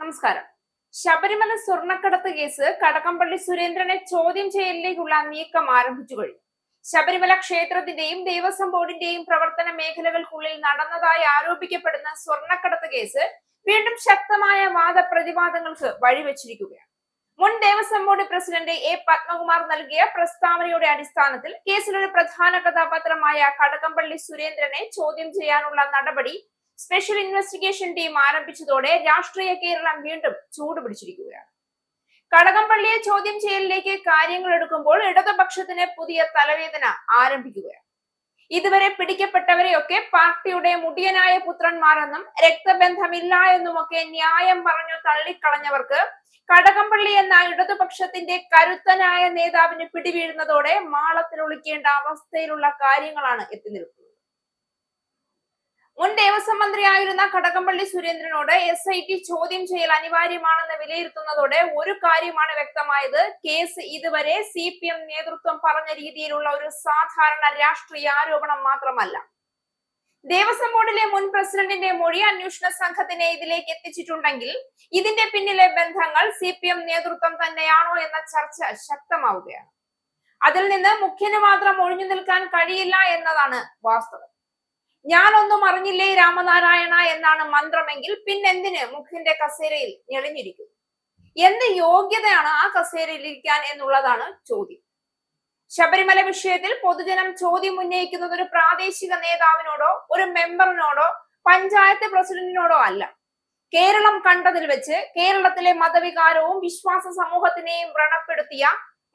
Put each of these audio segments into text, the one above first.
നമസ്കാരം. ശബരിമല സ്വർണ്ണക്കടത്ത് കേസ് കടകംപള്ളി സുരേന്ദ്രനെ ചോദ്യം ചെയ്യലിലേക്കുള്ള നീക്കം ആരംഭിച്ചു കഴിഞ്ഞു. ശബരിമല ക്ഷേത്രത്തിന്റെയും ദേവസ്വം ബോർഡിന്റെയും പ്രവർത്തന മേഖലകൾക്കുള്ളിൽ നടന്നതായി ആരോപിക്കപ്പെടുന്ന സ്വർണ്ണക്കടത്ത് കേസ് വീണ്ടും ശക്തമായ വാദപ്രതിവാദങ്ങൾക്ക് വഴിവെച്ചിരിക്കുകയാണ്. മുൻ Devaswom board president A Padmakumar നൽകിയ പ്രസ്താവനയുടെ അടിസ്ഥാനത്തിൽ കേസിലൊരു പ്രധാന കഥാപാത്രമായ കടകംപള്ളി സുരേന്ദ്രനെ ചോദ്യം ചെയ്യാനുള്ള നടപടി സ്പെഷ്യൽ ഇൻവെസ്റ്റിഗേഷൻ ടീം ആരംഭിച്ചതോടെ രാഷ്ട്രീയ കേരളം വീണ്ടും ചൂടുപിടിച്ചിരിക്കുകയാണ്. കടകംപള്ളിയെ ചോദ്യം ചെയ്യലിലേക്ക് കാര്യങ്ങൾ എടുക്കുമ്പോൾ ഇടതുപക്ഷത്തിന് പുതിയ തലവേദന ആരംഭിക്കുകയാണ്. ഇതുവരെ പിടിക്കപ്പെട്ടവരെയൊക്കെ പാർട്ടിയുടെ മുടിയനായ പുത്രന്മാരെന്നും രക്തബന്ധമില്ല എന്നുമൊക്കെ ന്യായം പറഞ്ഞു തള്ളിക്കളഞ്ഞവർക്ക് കടകംപള്ളി എന്ന ഇടതുപക്ഷത്തിന്റെ കരുത്തനായ നേതാവിന് പിടിവീഴുന്നതോടെ മാളത്തിൽ ഒളിക്കേണ്ട അവസ്ഥയിലുള്ള കാര്യങ്ങളാണ് എത്തി നിൽക്കുന്നത്. മുൻ ദേവസ്വം മന്ത്രിയായിരുന്ന കടകംപള്ളി സുരേന്ദ്രനോട് SIT ചോദ്യം ചെയ്യൽ അനിവാര്യമാണെന്ന് വിലയിരുത്തുന്നതോടെ ഒരു കാര്യമാണ് വ്യക്തമായത്. കേസ് ഇതുവരെ CPM നേതൃത്വം പറഞ്ഞ രീതിയിലുള്ള ഒരു സാധാരണ രാഷ്ട്രീയ ആരോപണം മാത്രമല്ല. ദേവസ്വം ബോർഡിലെ മുൻ പ്രസിഡന്റിന്റെ മൊഴി അന്വേഷണ സംഘത്തിനെ ഇതിലേക്ക് എത്തിച്ചിട്ടുണ്ടെങ്കിൽ ഇതിന്റെ പിന്നിലെ ബന്ധങ്ങൾ CPM നേതൃത്വം തന്നെയാണോ എന്ന ചർച്ച ശക്തമാവുകയാണ്. അതിൽ നിന്ന് മുഖ്യന് മാത്രം ഒഴിഞ്ഞു നിൽക്കാൻ കഴിയില്ല എന്നതാണ് വാസ്തവം. ഞാനൊന്നും അറിഞ്ഞില്ലേ രാമനാരായണ എന്നാണ് മന്ത്രമെങ്കിൽ പിന്നെന്തിന് മുഖ്യന്റെ കസേരയിൽ ഞെളിഞ്ഞിരിക്കുന്നു? എന്ത് യോഗ്യതയാണ് ആ കസേരയിൽ ഇരിക്കാൻ എന്നുള്ളതാണ് ചോദ്യം. ശബരിമല വിഷയത്തിൽ പൊതുജനം ചോദ്യം ഉന്നയിക്കുന്നത് ഒരു പ്രാദേശിക നേതാവിനോടോ ഒരു മെമ്പറിനോടോ പഞ്ചായത്ത് പ്രസിഡന്റിനോടോ അല്ല. കേരളം കണ്ടതിൽ വെച്ച് കേരളത്തിലെ മതവികാരവും വിശ്വാസ സമൂഹത്തിനെയും വ്രണപ്പെടുത്തിയ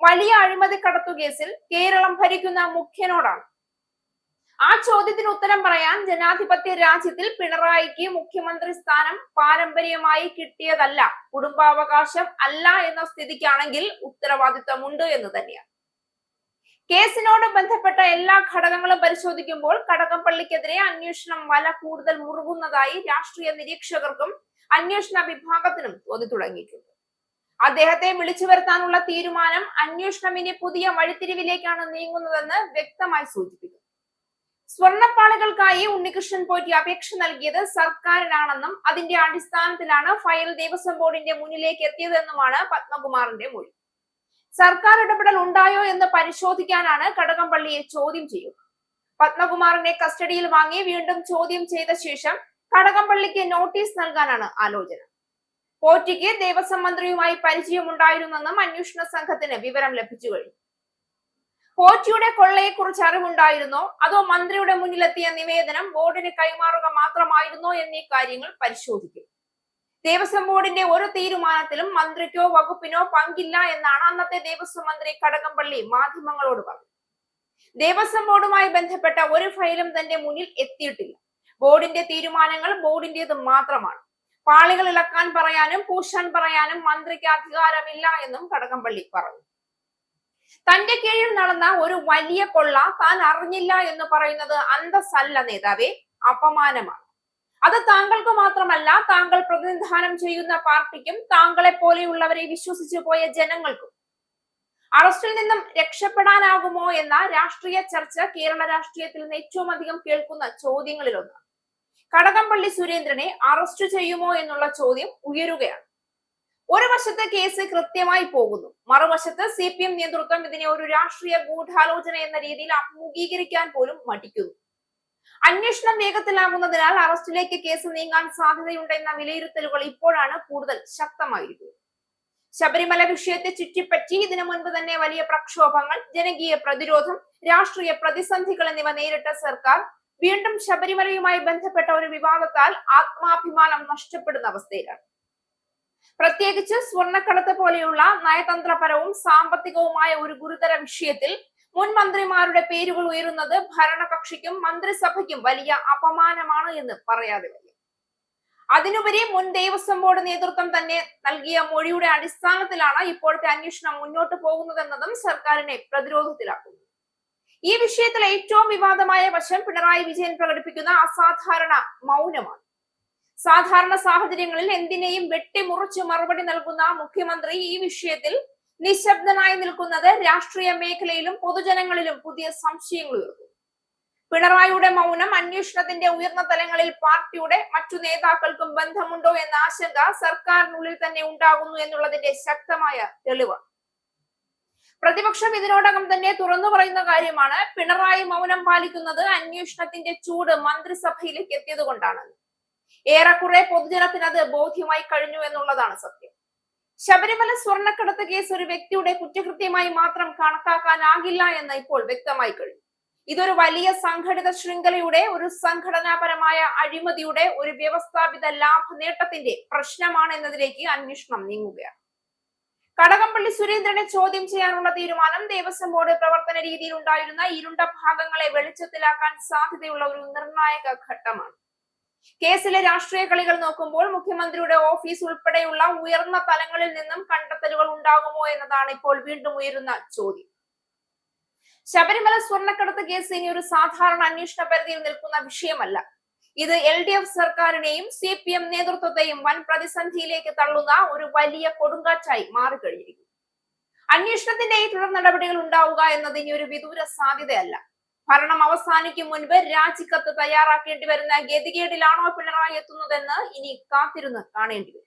വലിയ അഴിമതി കടത്തു കേസിൽ കേരളം ഭരിക്കുന്ന മുഖ്യനോടാണ്. ആ ചോദ്യത്തിന് ഉത്തരം പറയാൻ ജനാധിപത്യ രാജ്യത്തിൽ പിണറായിക്ക് മുഖ്യമന്ത്രി സ്ഥാനം പാരമ്പര്യമായി കിട്ടിയതല്ല, കുടുംബാവകാശം അല്ല എന്ന സ്ഥിതിക്കാണെങ്കിൽ ഉത്തരവാദിത്തമുണ്ട് എന്ന് തന്നെയാണ്. കേസിനോട് ബന്ധപ്പെട്ട എല്ലാ ഘടകങ്ങളും പരിശോധിക്കുമ്പോൾ കടകംപള്ളിക്കെതിരെ അന്വേഷണം വല കൂടുതൽ മുറുകുന്നതായി രാഷ്ട്രീയ നിരീക്ഷകർക്കും അന്വേഷണ വിഭാഗത്തിനും തോന്നി തുടങ്ങിയിട്ടുണ്ട്. അദ്ദേഹത്തെ വിളിച്ചു വരുത്താനുള്ള തീരുമാനം അന്വേഷണം ഇനി പുതിയ വഴിത്തിരിവിലേക്കാണ് നീങ്ങുന്നതെന്ന് വ്യക്തമായി സൂചിപ്പിക്കുന്നു. സ്വർണ്ണപ്പാളികൾക്കായി ഉണ്ണികൃഷ്ണൻ പോറ്റി അപേക്ഷ നൽകിയത് സർക്കാരിനാണെന്നും അതിന്റെ അടിസ്ഥാനത്തിലാണ് ഫയൽ ദേവസ്വം ബോർഡിന്റെ മുന്നിലേക്ക് എത്തിയതെന്നുമാണ് പത്മകുമാറിന്റെ മൊഴി. സർക്കാർ ഇടപെടൽ ഉണ്ടായോ എന്ന് പരിശോധിക്കാനാണ് കടകംപള്ളിയെ ചോദ്യം ചെയ്യുക. പത്മകുമാറിനെ കസ്റ്റഡിയിൽ വാങ്ങി വീണ്ടും ചോദ്യം ചെയ്ത ശേഷം കടകംപള്ളിക്ക് നോട്ടീസ് നൽകാനാണ് ആലോചന. പോറ്റിക്ക് ദേവസ്വം മന്ത്രിയുമായി പരിചയമുണ്ടായിരുന്നെന്നും അന്വേഷണ സംഘത്തിന് വിവരം ലഭിച്ചു കഴിഞ്ഞു. പോറ്റിയുടെ കൊള്ളയെക്കുറിച്ച് അറിവുണ്ടായിരുന്നോ അതോ മന്ത്രിയുടെ മുന്നിലെത്തിയ നിവേദനം ബോർഡിന് കൈമാറുക മാത്രമായിരുന്നോ എന്നീ കാര്യങ്ങൾ പരിശോധിക്കും. ദേവസ്വം ബോർഡിന്റെ ഒരു തീരുമാനത്തിലും മന്ത്രിക്കോ വകുപ്പിനോ പങ്കില്ല എന്നാണ് അന്നത്തെ ദേവസ്വം മന്ത്രി കടകംപള്ളി മാധ്യമങ്ങളോട് പറഞ്ഞത്. ദേവസ്വം ബോർഡുമായി ബന്ധപ്പെട്ട ഒരു ഫയലും തന്റെ മുന്നിൽ എത്തിയിട്ടില്ല. ബോർഡിന്റെ തീരുമാനങ്ങൾ ബോർഡിന്റേത് മാത്രമാണ്. പാളികൾ ഇളക്കാൻ പറയാനും പൂശാൻ പറയാനും മന്ത്രിക്ക് അധികാരമില്ല എന്നും കടകംപള്ളി പറഞ്ഞു. തന്റെ കീഴിൽ നടന്ന ഒരു വലിയ കൊള്ള താൻ അറിഞ്ഞില്ല എന്ന് പറയുന്നത് അന്തസ്സല്ല നേതാവേ, അപമാനമാണ്. അത് താങ്കൾക്ക് മാത്രമല്ല, താങ്കൾ പ്രതിനിധാനം ചെയ്യുന്ന പാർട്ടിക്കും താങ്കളെ പോലെയുള്ളവരെ വിശ്വസിച്ചു പോയ ജനങ്ങൾക്കും. അറസ്റ്റിൽ നിന്നും രക്ഷപ്പെടാനാകുമോ എന്ന രാഷ്ട്രീയ ചർച്ച കേരള രാഷ്ട്രീയത്തിൽ നിന്ന് ഏറ്റവും അധികം കേൾക്കുന്ന ചോദ്യങ്ങളിലൊന്നാണ്. കടകംപള്ളി സുരേന്ദ്രനെ അറസ്റ്റ് ചെയ്യുമോ എന്നുള്ള ചോദ്യം ഉയരുകയാണ്. ഒരു വശത്ത് കേസ് കൃത്യമായി പോകുന്നു, മറുവശത്ത് CPM നേതൃത്വം ഇതിനെ ഒരു രാഷ്ട്രീയ ഗൂഢാലോചന എന്ന രീതിയിൽ അഭിമുഖീകരിക്കാൻ പോലും മടിക്കുന്നു. അന്വേഷണം വേഗത്തിലാകുന്നതിനാൽ അറസ്റ്റിലേക്ക് കേസ് നീങ്ങാൻ സാധ്യതയുണ്ടെന്ന വിലയിരുത്തലുകൾ ഇപ്പോഴാണ് കൂടുതൽ ശക്തമായിരിക്കുന്നത്. ശബരിമല വിഷയത്തെ ചുറ്റിപ്പറ്റി ഇതിനു മുൻപ് തന്നെ വലിയ പ്രക്ഷോഭങ്ങൾ, ജനകീയ പ്രതിരോധം, രാഷ്ട്രീയ പ്രതിസന്ധികൾ എന്നിവ നേരിട്ട സർക്കാർ വീണ്ടും ശബരിമലയുമായി ബന്ധപ്പെട്ട ഒരു വിവാദത്താൽ ആത്മാഭിമാനം നഷ്ടപ്പെടുന്ന അവസ്ഥയിലാണ്. പ്രത്യേകിച്ച് സ്വർണ്ണക്കടത്ത് പോലെയുള്ള നയതന്ത്രപരവും സാമ്പത്തികവുമായ ഒരു ഗുരുതര വിഷയത്തിൽ മുൻ മന്ത്രിമാരുടെ പേരുകൾ ഉയരുന്നത് ഭരണകക്ഷിക്കും മന്ത്രിസഭയ്ക്കും വലിയ അപമാനമാണ് എന്ന് പറയാതെ വയ്യ. അതിനുപരി മുൻ ദേവസ്വം ബോർഡ് നേതൃത്വം തന്നെ നൽകിയ മൊഴിയുടെ അടിസ്ഥാനത്തിലാണ് ഇപ്പോഴത്തെ അന്വേഷണം മുന്നോട്ട് പോകുന്നതെന്നതും സർക്കാരിനെ പ്രതിരോധത്തിലാക്കുന്നു. ഈ വിഷയത്തിൽ ഏറ്റവും വിവാദമായ വശം പിണറായി വിജയൻ പ്രകടിപ്പിക്കുന്ന അസാധാരണ മൗനമാണ്. സാധാരണ സാഹചര്യങ്ങളിൽ എന്തിനേയും വെട്ടിമുറിച്ച് മറുപടി നൽകുന്ന മുഖ്യമന്ത്രി ഈ വിഷയത്തിൽ നിശബ്ദനായി നിൽക്കുന്നത് രാഷ്ട്രീയ മേഖലയിലും പൊതുജനങ്ങളിലും പുതിയ സംശയങ്ങൾ ഉയർത്തുന്നു. പിണറായിയുടെ മൗനം അന്വേഷണത്തിന്റെ ഉയർന്ന തലങ്ങളിൽ പാർട്ടിയുടെ മറ്റു നേതാക്കൾക്കും ബന്ധമുണ്ടോ എന്ന ആശങ്ക സർക്കാരിനുള്ളിൽ തന്നെ ഉണ്ടാകുന്നു എന്നുള്ളതിന്റെ ശക്തമായ തെളിവ്. പ്രതിപക്ഷം ഇതിനോടകം തന്നെ തുറന്നു പറയുന്ന കാര്യമാണ് പിണറായി മൗനം പാലിക്കുന്നത് അന്വേഷണത്തിന്റെ ചൂട് മന്ത്രിസഭയിലേക്ക് എത്തിയത് കൊണ്ടാണ്. ഏറെക്കുറെ പൊതുജനത്തിന് അത് ബോധ്യമായി കഴിഞ്ഞു എന്നുള്ളതാണ് സത്യം. ശബരിമല സ്വർണ്ണക്കടത്ത് കേസ് ഒരു വ്യക്തിയുടെ കുറ്റകൃത്യമായി മാത്രം കണക്കാക്കാനാകില്ല എന്ന് ഇപ്പോൾ വ്യക്തമായി കഴിഞ്ഞു. ഇതൊരു വലിയ സംഘടിത ശൃംഖലയുടെ, ഒരു സംഘടനാപരമായ അഴിമതിയുടെ, ഒരു വ്യവസ്ഥാപിത ലാഭ നേട്ടത്തിന്റെ പ്രശ്നമാണ് എന്നതിലേക്ക് അന്വേഷണം നീങ്ങുകയാണ്. കടകംപള്ളി സുരേന്ദ്രനെ ചോദ്യം ചെയ്യാനുള്ള തീരുമാനം ദേവസ്വം ബോർഡ് പ്രവർത്തന രീതിയിൽ ഉണ്ടായിരുന്ന ഇരുണ്ട ഭാഗങ്ങളെ വെളിച്ചത്തിലാക്കാൻ സാധ്യതയുള്ള ഒരു നിർണായക ഘട്ടമാണ്. കേസിലെ രാഷ്ട്രീയ കളികൾ നോക്കുമ്പോൾ മുഖ്യമന്ത്രിയുടെ ഓഫീസ് ഉൾപ്പെടെയുള്ള ഉയർന്ന തലങ്ങളിൽ നിന്നും കണ്ടെത്തലുകൾ ഉണ്ടാകുമോ എന്നതാണ് ഇപ്പോൾ വീണ്ടും ഉയരുന്ന ചോദ്യം. ശബരിമല സ്വർണ്ണക്കടത്ത് കേസ് ഇനി ഒരു സാധാരണ അന്വേഷണ പരിധിയിൽ നിൽക്കുന്ന വിഷയമല്ല. ഇത് LDF സർക്കാരിനെയും CPM നേതൃത്വത്തെയും വൻ പ്രതിസന്ധിയിലേക്ക് തള്ളുന്ന ഒരു വലിയ കൊടുങ്കാറ്റായി മാറിക്കഴിഞ്ഞിരിക്കുന്നു. അന്വേഷണത്തിന്റെ ഈ തുടർ നടപടികൾ ഉണ്ടാവുക എന്നത് ഇനി ഒരു വിദൂര സാധ്യതയല്ല. ഭരണം അവസാനിക്കും മുൻപ് രാജിക്കത്ത് തയ്യാറാക്കേണ്ടി വരുന്ന ഗതികേടിലാണോ പിണറായി എത്തുന്നതെന്ന് ഇനി കാത്തിരുന്ന് കാണേണ്ടി വരും.